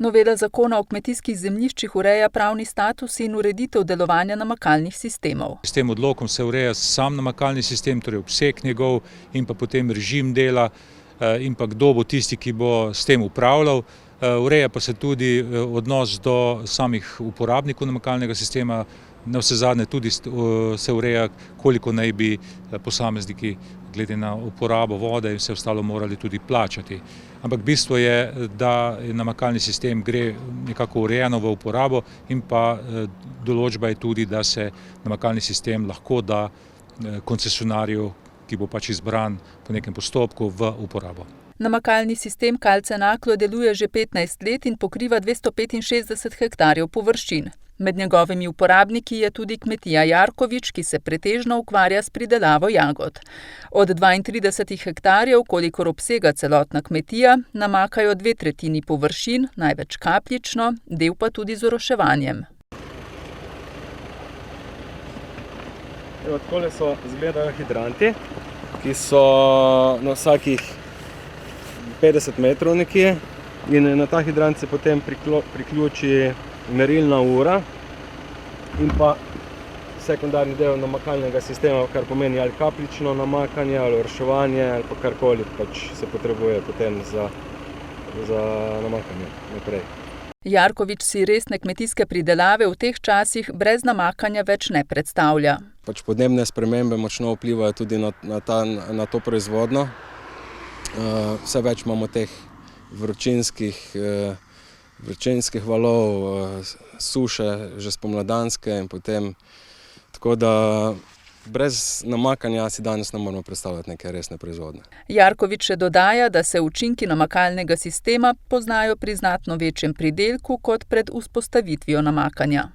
Novela zakona o kmetijskih zemljiščih ureja pravni status in ureditev delovanja namakalnih sistemov. S tem odlokom se ureja sam namakalni sistem, torej obseg njegov in pa potem režim dela in pa kdo bo tisti, ki bo s tem upravljal. Ureja pa se tudi odnos do samih uporabnikov namakalnega sistema. Navsezadnje tudi se ureja, koliko naj bi posamezniki glede na uporabo vode in vse ostalo morali tudi plačati. Ampak bistvo je, da namakalni sistem gre nekako urejeno v uporabo in pa določba je tudi, da se namakalni sistem lahko da koncesionarju, ki bo pač izbran po nekem postopku, v uporabo. Namakalni sistem Kalce Naklo deluje že 15 let in pokriva 265 hektarjev površin. Med njegovimi uporabniki je tudi kmetija Jarkovič, ki se pretežno ukvarja s pridelavo jagod. Od 32 hektarjev, kolikor obsega celotna kmetija, namakajo 2/3 površin, največ kapljično, del pa tudi z oroševanjem. Takole izgledajo hidranti, ki so na vsakih 50 metrov nekje, in na ta hidrant se potem priključi merilna ura in pa sekundarni del namakalnega sistema, kar pomeni ali kapljično namakanje, ali oroševanje, ali pa karkoli pač se potrebuje potem za namakanje naprej. Jarkovič si resne kmetijske pridelave v teh časih brez namakanja več ne predstavlja. Pač podnebne spremembe močno vplivajo tudi na to proizvodnjo. Vse več imamo teh vročinskih valov, suše, že spomladanske in potem. Tako da brez namakanja si danes ne moramo predstavljati neke resne proizvodnje. Jarkovič še dodaja, da se učinki namakalnega sistema poznajo pri znatno večjem pridelku kot pred vzpostavitvijo namakanja.